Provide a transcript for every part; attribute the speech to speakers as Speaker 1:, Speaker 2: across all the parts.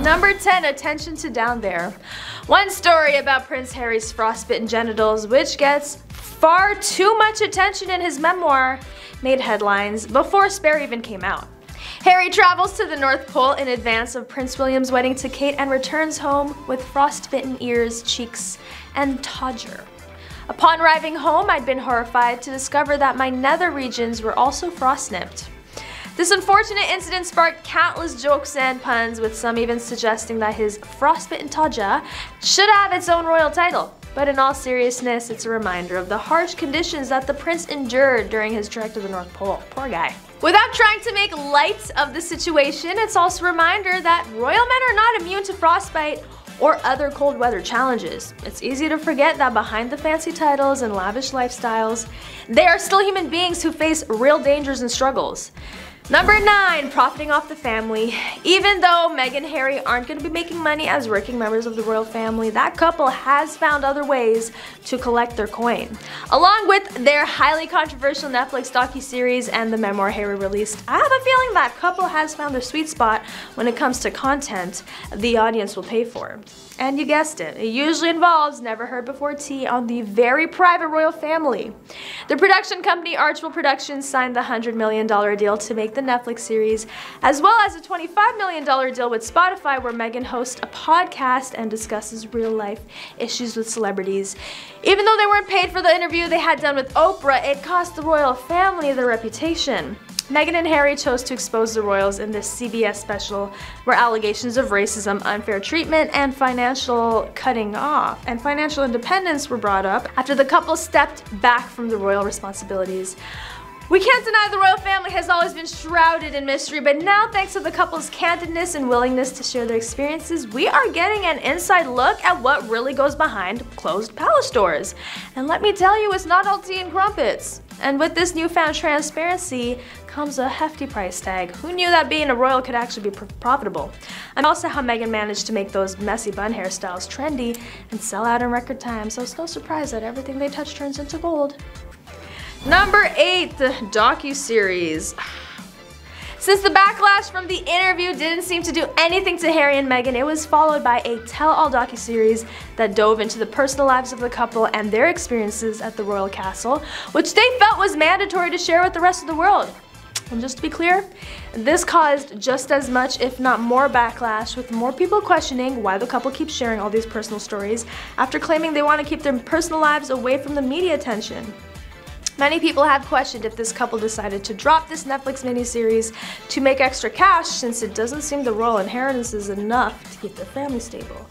Speaker 1: Number 10, attention to down there. One story about Prince Harry's frostbitten genitals, which gets far too much attention in his memoir, made headlines before Spare even came out. Harry travels to the North Pole in advance of Prince William's wedding to Kate and returns home with frostbitten ears, cheeks, and todger. Upon arriving home, I'd been horrified to discover that my nether regions were also frost-nipped. This unfortunate incident sparked countless jokes and puns, with some even suggesting that his frostbitten todger should have its own royal title. But in all seriousness, it's a reminder of the harsh conditions that the prince endured during his trek to the North Pole. Poor guy. Without trying to make light of the situation, it's also a reminder that royal men are not immune to frostbite or other cold weather challenges. It's easy to forget that behind the fancy titles and lavish lifestyles, they are still human beings who face real dangers and struggles. Number 9, profiting off the family. Even though Meghan and Harry aren't going to be making money as working members of the royal family, that couple has found other ways to collect their coin. Along with their highly controversial Netflix docu-series and the memoir Harry released, I have a feeling that couple has found their sweet spot when it comes to content the audience will pay for. And you guessed it, it usually involves never heard before tea on the very private royal family. The production company Archwell Productions signed the $100 million deal to make the Netflix series, as well as a $25 million deal with Spotify, where Meghan hosts a podcast and discusses real-life issues with celebrities. Even though they weren't paid for the interview they had done with Oprah, it cost the royal family their reputation. Meghan and Harry chose to expose the royals in this CBS special, where allegations of racism, unfair treatment, and financial independence were brought up after the couple stepped back from the royal responsibilities. We can't deny the royal family has always been shrouded in mystery, but now, thanks to the couple's candidness and willingness to share their experiences, we are getting an inside look at what really goes behind closed palace doors. And let me tell you, it's not all tea and crumpets. And with this newfound transparency comes a hefty price tag. Who knew that being a royal could actually be profitable? And also how Meghan managed to make those messy bun hairstyles trendy and sell out in record time, so it's no surprise that everything they touch turns into gold. Number 8, the docu-series. Since the backlash from the interview didn't seem to do anything to Harry and Meghan, it was followed by a tell-all docu-series that dove into the personal lives of the couple and their experiences at the royal castle, which they felt was mandatory to share with the rest of the world. And just to be clear, this caused just as much, if not more, backlash, with more people questioning why the couple keeps sharing all these personal stories after claiming they want to keep their personal lives away from the media attention. Many people have questioned if this couple decided to drop this Netflix miniseries to make extra cash, since it doesn't seem the royal inheritance is enough to keep their family stable.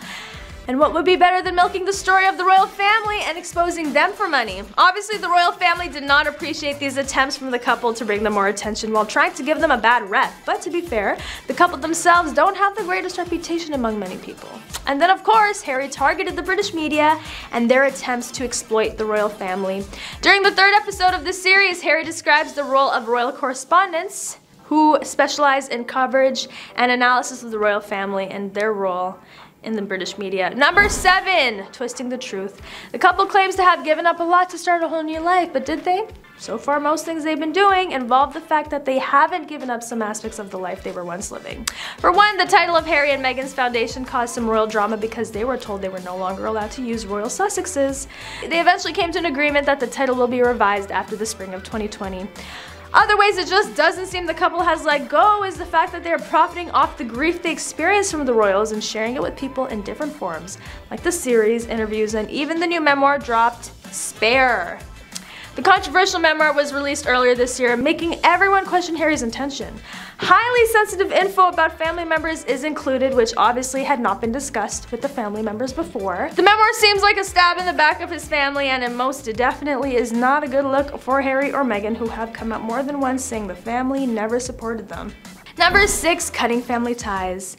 Speaker 1: And what would be better than milking the story of the royal family and exposing them for money? Obviously, the royal family did not appreciate these attempts from the couple to bring them more attention while trying to give them a bad rep. But to be fair, the couple themselves don't have the greatest reputation among many people. And then, of course, Harry targeted the British media and their attempts to exploit the royal family. During the 3rd episode of this series, Harry describes the role of royal correspondents who specialize in coverage and analysis of the royal family and their role in the British media. Number 7, twisting the truth. The couple claims to have given up a lot to start a whole new life, but did they? So far, most things they've been doing involve the fact that they haven't given up some aspects of the life they were once living. For one, the title of Harry and Meghan's foundation caused some royal drama because they were told they were no longer allowed to use royal Sussexes. They eventually came to an agreement that the title will be revised after the spring of 2020. Other ways it just doesn't seem the couple has let go is the fact that they are profiting off the grief they experienced from the royals and sharing it with people in different forms, like the series, interviews, and even the new memoir dropped, Spare. The controversial memoir was released earlier this year, making everyone question Harry's intention. Highly sensitive info about family members is included, which obviously had not been discussed with the family members before. The memoir seems like a stab in the back of his family, and it most definitely is not a good look for Harry or Meghan, who have come out more than once saying the family never supported them. Number 6, cutting family ties.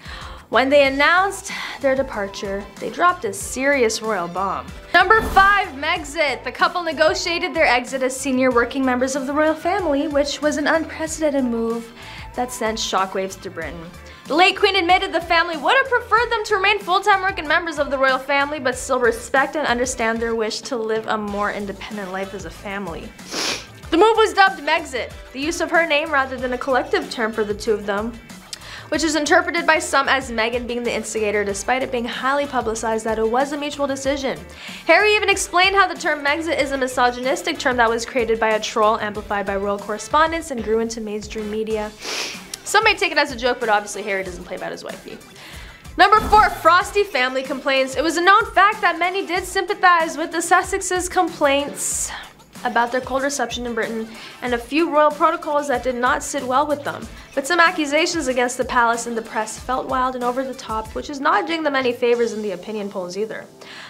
Speaker 1: When they announced their departure, they dropped a serious royal bomb. Number 5, megxit. The couple negotiated their exit as senior working members of the royal family, which was an unprecedented move that sent shockwaves through Britain. The late Queen admitted the family would have preferred them to remain full-time working members of the royal family, but still respect and understand their wish to live a more independent life as a family. The move was dubbed megxit, the use of her name rather than a collective term for the two of them, which is interpreted by some as Meghan being the instigator despite it being highly publicized that it was a mutual decision. Harry even explained how the term megxit is a misogynistic term that was created by a troll amplified by royal correspondence and grew into mainstream media. Some may take it as a joke, but obviously Harry doesn't play about his wifey. Number 4, Frosty family complaints. It was a known fact that many did sympathize with the Sussexes' complaints about their cold reception in Britain and a few royal protocols that did not sit well with them. But some accusations against the palace and the press felt wild and over the top, which is not doing them any favors in the opinion polls either.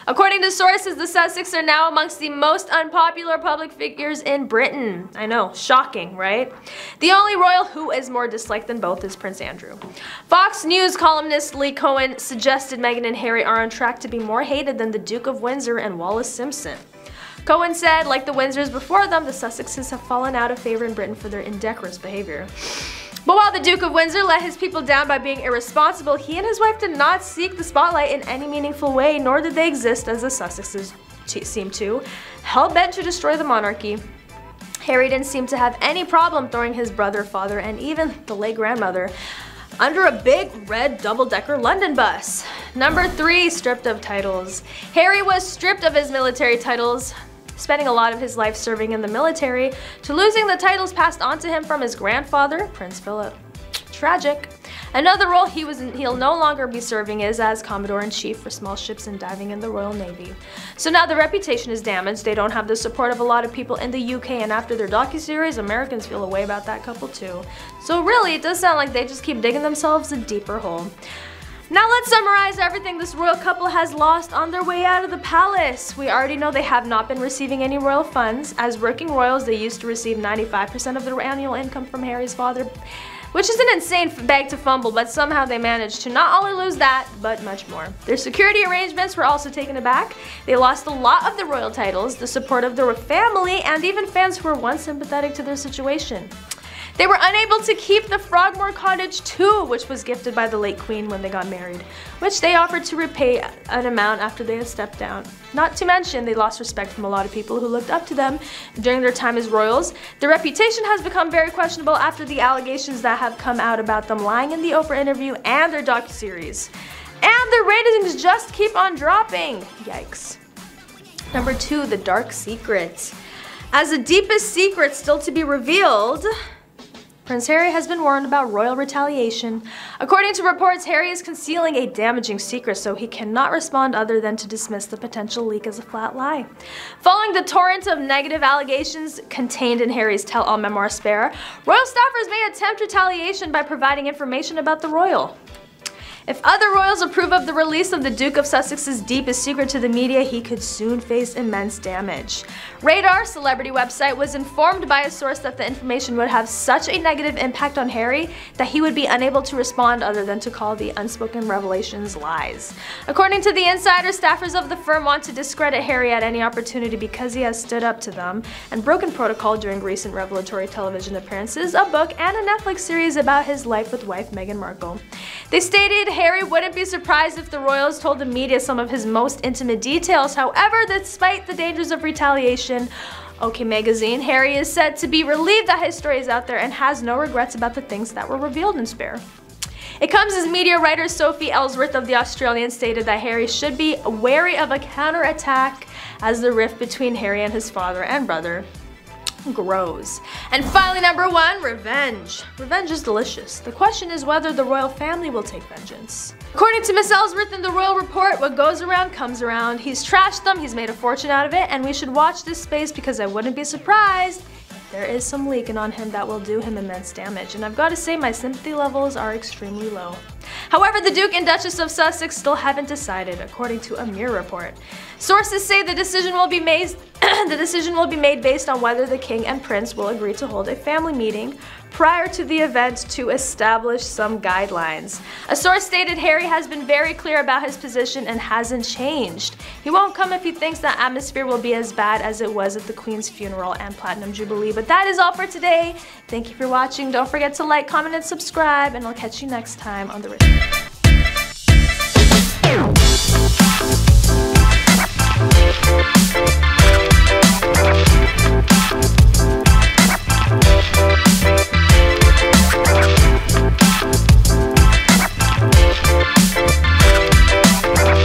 Speaker 1: According to sources, the Sussex are now amongst the most unpopular public figures in Britain. I know, shocking, right? The only royal who is more disliked than both is Prince Andrew. Fox News columnist Lee Cohen suggested Meghan and Harry are on track to be more hated than the Duke of Windsor and Wallis Simpson. Cohen said, like the Windsors before them, the Sussexes have fallen out of favor in Britain for their indecorous behavior. But while the Duke of Windsor let his people down by being irresponsible, he and his wife did not seek the spotlight in any meaningful way, nor did they exist as the Sussexes seem to, hell-bent to destroy the monarchy. Harry didn't seem to have any problem throwing his brother, father, and even the late grandmother under a big red double-decker London bus. Number 3, stripped of titles. Harry was stripped of his military titles, spending a lot of his life serving in the military, to losing the titles passed on to him from his grandfather, Prince Philip. Tragic. Another role he'll no longer be serving is as Commodore-in-Chief for small ships and diving in the Royal Navy. So now the reputation is damaged, they don't have the support of a lot of people in the UK, and after their docu-series, Americans feel a way about that couple too. So really, it does sound like they just keep digging themselves a deeper hole. Now let's summarize everything this royal couple has lost on their way out of the palace. We already know they have not been receiving any royal funds. As working royals, they used to receive 95% of their annual income from Harry's father, which is an insane bag to fumble, but somehow they managed to not only lose that, but much more. Their security arrangements were also taken aback. They lost a lot of the royal titles, the support of their family, and even fans who were once sympathetic to their situation. They were unable to keep the Frogmore Cottage too, which was gifted by the late Queen when they got married, which they offered to repay an amount after they had stepped down. Not to mention, they lost respect from a lot of people who looked up to them during their time as royals. Their reputation has become very questionable after the allegations that have come out about them lying in the Oprah interview and their docuseries. And their ratings just keep on dropping. Yikes. Number 2, the dark secret. As the deepest secret still to be revealed, Prince Harry has been warned about royal retaliation. According to reports, Harry is concealing a damaging secret, so he cannot respond other than to dismiss the potential leak as a flat lie. Following the torrent of negative allegations contained in Harry's tell-all memoir Spare, royal staffers may attempt retaliation by providing information about the royal. If other royals approve of the release of the Duke of Sussex's deepest secret to the media, he could soon face immense damage. Radar, celebrity website, was informed by a source that the information would have such a negative impact on Harry that he would be unable to respond other than to call the unspoken revelations lies. According to the insider, staffers of the firm want to discredit Harry at any opportunity because he has stood up to them and broken protocol during recent revelatory television appearances, a book, and a Netflix series about his life with wife Meghan Markle. They stated Harry wouldn't be surprised if the royals told the media some of his most intimate details. However, despite the dangers of retaliation, OK Magazine, Harry is said to be relieved that his story is out there and has no regrets about the things that were revealed in Spare. It comes as media writer Sophie Ellsworth of The Australian stated that Harry should be wary of a counterattack as the rift between Harry and his father and brother grows. And finally, number 1, revenge. Revenge is delicious. The question is whether the royal family will take vengeance. According to Miss Ellsworth in the Royal Report, what goes around comes around. He's trashed them, he's made a fortune out of it, and we should watch this space because I wouldn't be surprised if there is some leaking on him that will do him immense damage. And I've got to say, my sympathy levels are extremely low. However, the Duke and Duchess of Sussex still haven't decided, according to a Mirror report. Sources say the decision will be made based on whether the King and Prince will agree to hold a family meeting prior to the event to establish some guidelines. A source stated Harry has been very clear about his position and hasn't changed. He won't come if he thinks the atmosphere will be as bad as it was at the Queen's funeral and Platinum Jubilee. But that is all for today. Thank you for watching. Don't forget to like, comment, and subscribe, and I'll catch you next time on The Rich.